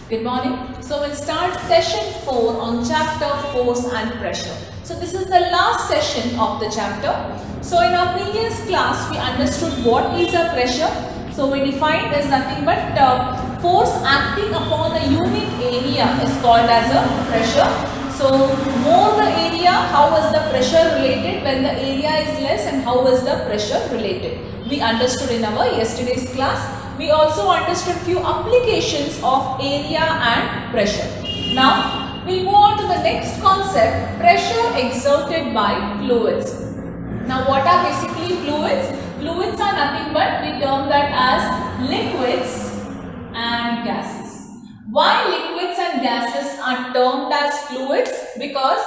Good morning. So we'll start session 4 on chapter force and pressure. So this is the last session of the chapter. So in our previous class we understood what is a pressure. So we defined as nothing but force acting upon a unit area is called as a pressure. So more the area, how is the pressure related? When the area is less, and how is the pressure related? We understood in our yesterday's class. We also understood few applications of area and pressure. Now we'll move on to the next concept, pressure exerted by fluids. Now what are basically fluids? Fluids are nothing but we term that as liquids and gases. Why liquids and gases are termed as fluids? Because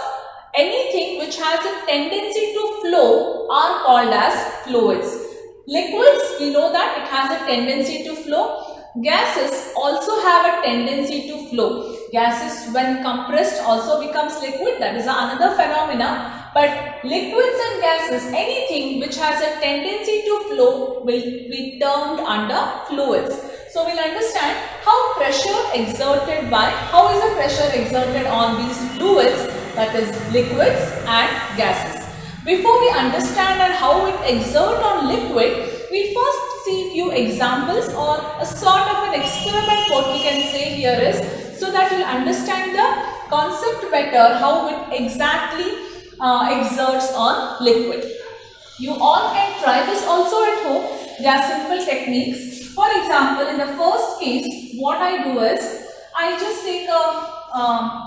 anything which has a tendency to flow are called as fluids. Liquids, we know that it has a tendency to flow. Gases also have a tendency to flow. Gases when compressed also becomes liquid, that is another phenomena. But liquids and gases, anything which has a tendency to flow will be termed under fluids. So we'll understand how pressure exerted by, how is the pressure exerted on these fluids, that is liquids and gases. Before we understand and how it exerts on liquid, we first see few examples or a sort of an experiment. What we can say here is, so that you'll understand the concept better, how it exactly exerts on liquid. You all can try this also at home. There are simple techniques. For example, in the first case, what I do is, I just take a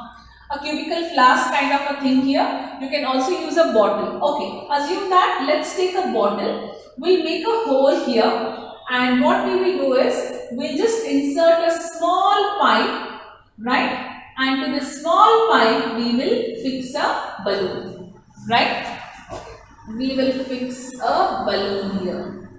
cubical flask kind of a thing here. You can also use a bottle. Okay, assume that, let's take a bottle. We'll make a hole here, and what we will do is, we'll just insert a small pipe, right? And to the small pipe, we will fix a balloon, right? We will fix a balloon here.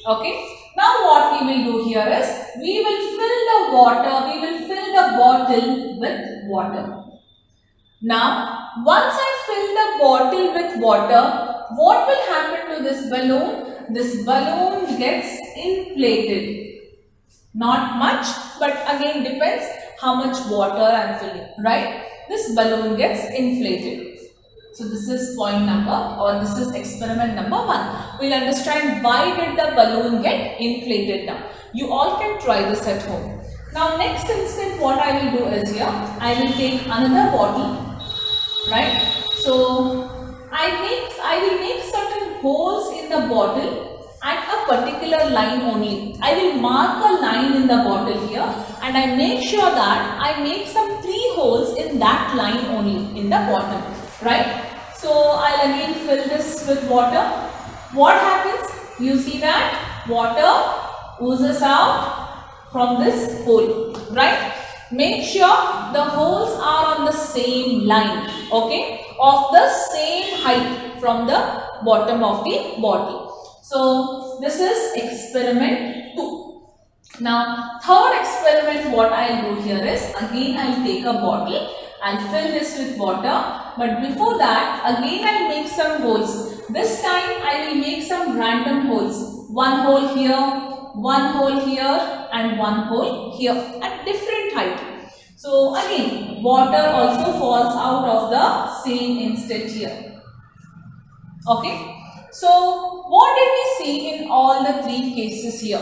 Okay. Now what we will do here is, we will fill the water, we will fill the bottle with water. Now, once I fill the bottle with water, what will happen to this balloon? This balloon gets inflated. Not much, but again depends how much water I am filling, right? This balloon gets inflated. So this is point number, or this is experiment number 1. We'll understand why did the balloon get inflated now. You all can try this at home. Now next instant what I will do is here, I will take another bottle, right? So I will make certain holes in the bottle at a particular line only. I will mark a line in the bottle here, and I make sure that I make some 3 holes in that line only in the bottom, right? So I'll again fill this with water. What happens? You see that water oozes out from this hole, right? Make sure the holes are on the same line, okay, of the same height from the bottom of the bottle. So this is experiment 2. Now third experiment what I'll do here is, again I'll take a bottle, I'll fill this with water, but before that again I'll make some holes. This time I will make some random holes. One hole here, one hole here, and one hole here at different height. So again water also falls out of the same instant here. Okay. So what did we see in all the 3 cases here?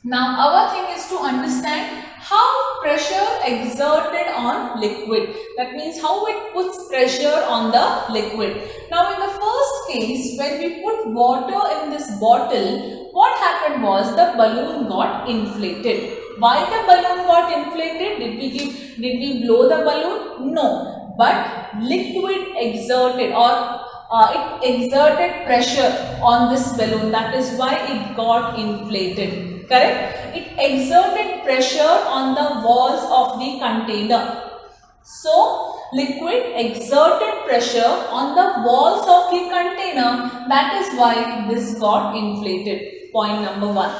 Now our thing is to understand how pressure exerted on liquid. That means how it puts pressure on the liquid. Now in the first case, when we put water in this bottle, what happened was the balloon got inflated. Why the balloon got inflated? Did we blow the balloon? No. But liquid exerted, or it exerted pressure on this balloon. That is why it got inflated. Correct? It exerted pressure on the walls of the container. So, liquid exerted pressure on the walls of the container. That is why this got inflated. Point number 1.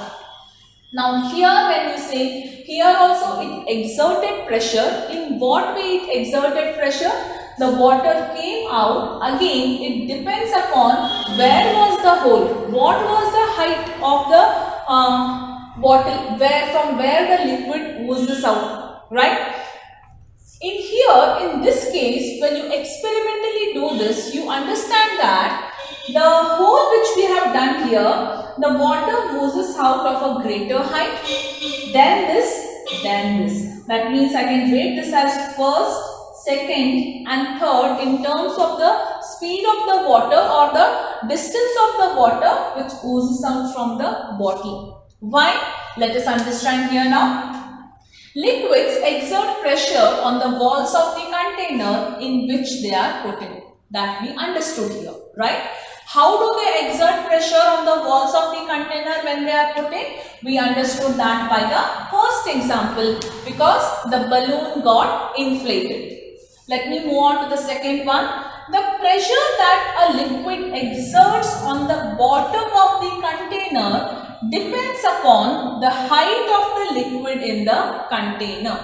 Now here when you say, here also it exerted pressure. In what way it exerted pressure? The water came out. Again, it depends upon where was the hole. What was the height of the bottle from where the liquid oozes out, right? In this case, when you experimentally do this, you understand that the hole which we have done here, the water oozes out of a greater height than this. That means I can rate this as first, second and third in terms of the speed of the water or the distance of the water which oozes out from the bottle. Why? Let us understand here now. Liquids exert pressure on the walls of the container in which they are put in. That we understood here, right? How do they exert pressure on the walls of the container when they are put in? We understood that by the first example, because the balloon got inflated. Let me move on to the second one. The pressure that a liquid exerts on the bottom of the container depends upon the height of the liquid in the container.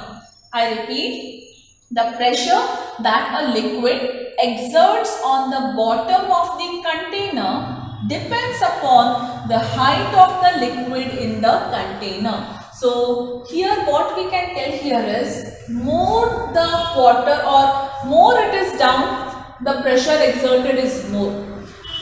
I repeat, the pressure that a liquid exerts on the bottom of the container depends upon the height of the liquid in the container. So here what we can tell here is, more the water or more it is down, the pressure exerted is more.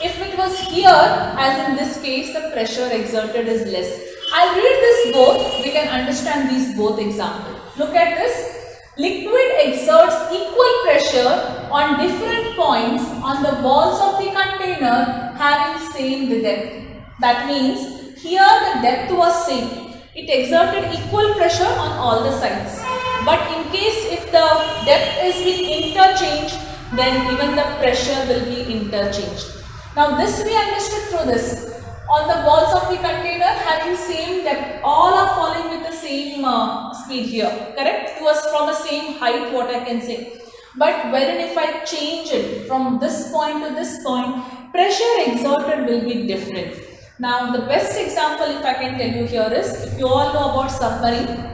If it was here, as in this case, the pressure exerted is less. I'll read this both, we can understand these both examples. Look at this. Liquid exerts equal pressure on different points on the walls of the container having same depth. That means here the depth was same. It exerted equal pressure on all the sides. But in case if the depth is being interchanged, then even the pressure will be interchanged. Now this we understood through this. On the walls of the container having same depth, all are falling with the same speed here, correct? It was from the same height, what I can say. But wherein if I change it from this point to this point, pressure exerted will be different. Now the best example if I can tell you here is, if you all know about submarine.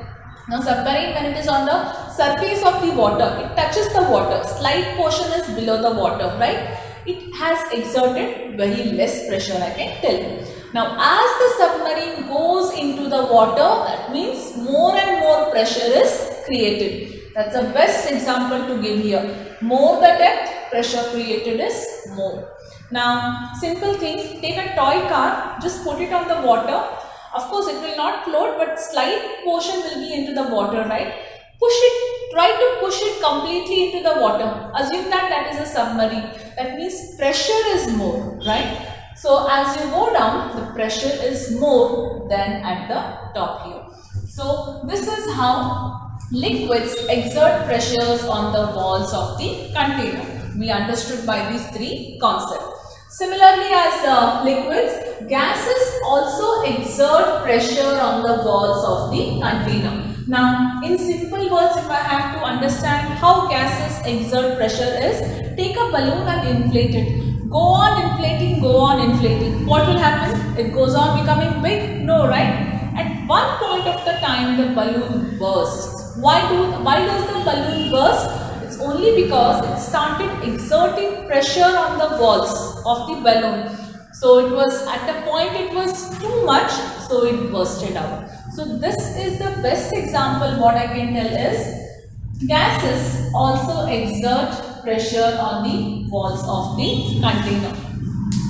Now submarine, when it is on the surface of the water, it touches the water, slight portion is below the water, right? It has exerted very less pressure, I can tell you. Now as the submarine goes into the water, that means more and more pressure is created. That's the best example to give here. More the depth, pressure created is more. Now simple thing, take a toy car, just put it on the water. Of course it will not float, but slight portion will be into the water, right? Push it, try to push it completely into the water. Assume that that is a submarine. That means pressure is more, right? So as you go down, the pressure is more than at the top here. So this is how liquids exert pressures on the walls of the container. We understood by these three concepts. Similarly as liquids, gases also exert pressure on the walls of the container. Now, in simple words, if I have to understand how gases exert pressure is, take a balloon and inflate it. Go on inflating, go on inflating. What will happen? It goes on becoming big? No, right? At one point of the time, the balloon bursts. Why does the balloon burst? It's only because it started exerting pressure on the walls of the balloon. So it was at a point it was too much, so it bursted out. So this is the best example. What I can tell is, gases also exert pressure on the walls of the container.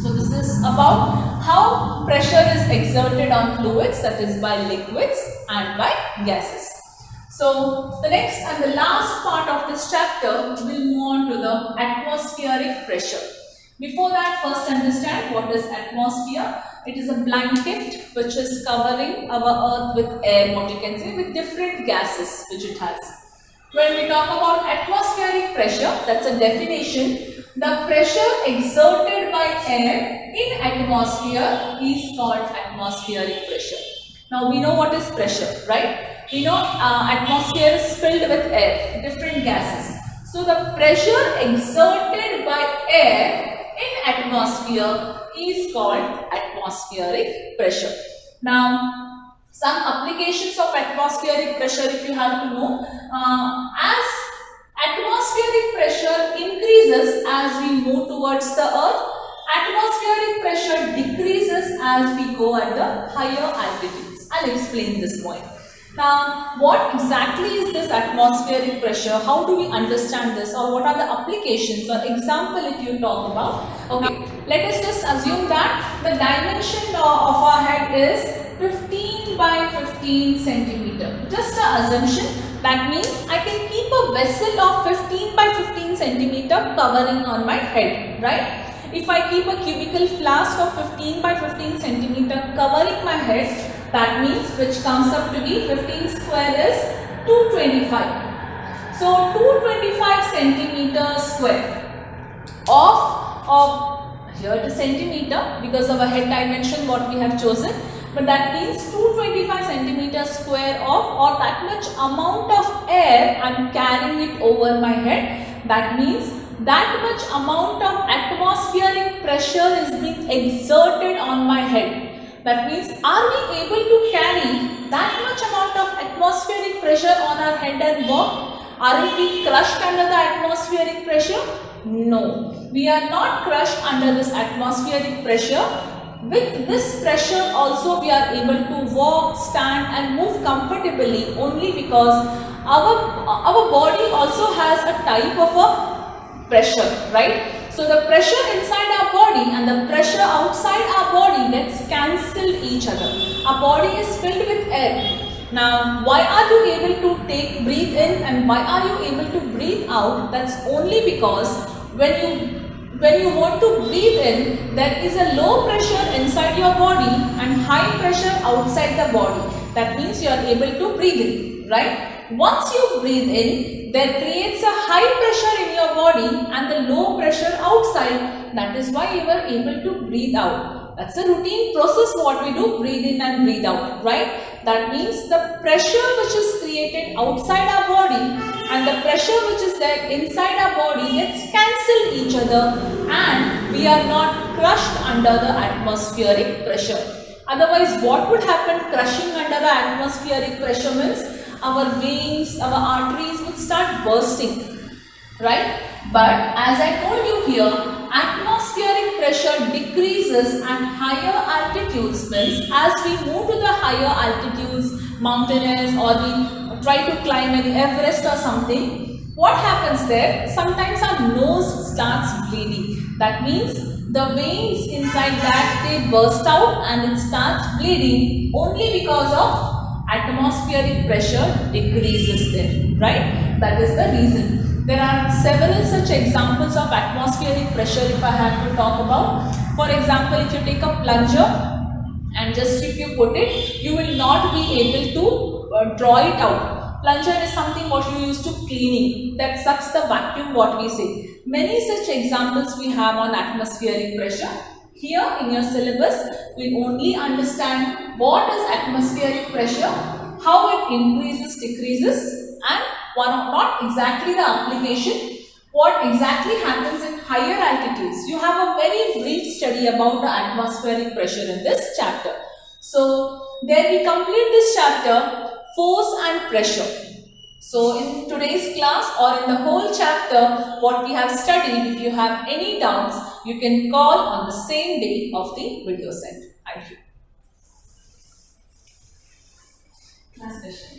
So this is about how pressure is exerted on fluids, that is by liquids and by gases. So the next and the last part of this chapter will move on to the atmospheric pressure. Before that, first understand what is atmosphere. It is a blanket which is covering our earth with air, what you can say, with different gases which it has. When we talk about atmospheric pressure, that's a definition. The pressure exerted by air in atmosphere is called atmospheric pressure. Now we know what is pressure, right? We know atmosphere is filled with air, different gases. So the pressure exerted by air in atmosphere is called atmospheric pressure. Now, some applications of atmospheric pressure, if you have to know, as atmospheric pressure increases as we move towards the earth, atmospheric pressure decreases as we go at the higher altitudes. I'll explain this point. Now, what exactly is this atmospheric pressure? How do we understand this, or what are the applications or example if you talk about? Okay, let us just assume that the dimension of our head is 15 by 15 centimeter. Just an assumption. That means I can keep a vessel of 15 by 15 centimeter covering on my head, right? If I keep a cubical flask of 15 by 15 centimeter covering my head, that means which comes up to be 15 square is 225. So 225 centimeters square of here it is centimeter because of a head dimension what we have chosen. But that means 225 centimeters square of, or that much amount of air I am carrying it over my head. That means that much amount of atmospheric pressure is being exerted on my head. That means, are we able to carry that much amount of atmospheric pressure on our head and walk? Are we being crushed under the atmospheric pressure? No, we are not crushed under this atmospheric pressure. With this pressure also we are able to walk, stand and move comfortably only because our body also has a type of a pressure, right? So the pressure inside our body and the pressure outside our body gets cancelled each other. Our body is filled with air. Now, why are you able to breathe in and why are you able to breathe out? That's only because when you want to breathe in, there is a low pressure inside your body and high pressure outside the body. That means you are able to breathe in, right? Once you breathe in, there creates a high pressure in your body and the low pressure outside. That is why you are able to breathe out. That's a routine process what we do, breathe in and breathe out, right? That means the pressure which is created outside our body and the pressure which is there inside our body gets cancelled each other and we are not crushed under the atmospheric pressure. Otherwise, what would happen crushing under the atmospheric pressure means our veins, our arteries would start bursting, right? But as I told you here, atmospheric pressure decreases at higher altitudes means as we move to the higher altitudes, mountainous or we try to climb an Everest or something, what happens there? Sometimes our nose starts bleeding. That means the veins inside that they burst out and it starts bleeding only because of atmospheric pressure decreases there, right? That is the reason. There are several such examples of atmospheric pressure if I have to talk about. For example, if you take a plunger and just if you put it, you will not be able to draw it out. Plunger is something what you use to cleaning, that sucks the vacuum what we say. Many such examples we have on atmospheric pressure. Here in your syllabus, we only understand what is atmospheric pressure, how it increases, decreases and not exactly the application, what exactly happens in higher altitudes. You have a very brief study about the atmospheric pressure in this chapter. So, there we complete this chapter, force and pressure. So, in today's class or in the whole chapter, what we have studied, if you have any doubts, you can call on the same day of the video set. Thank you. Class session.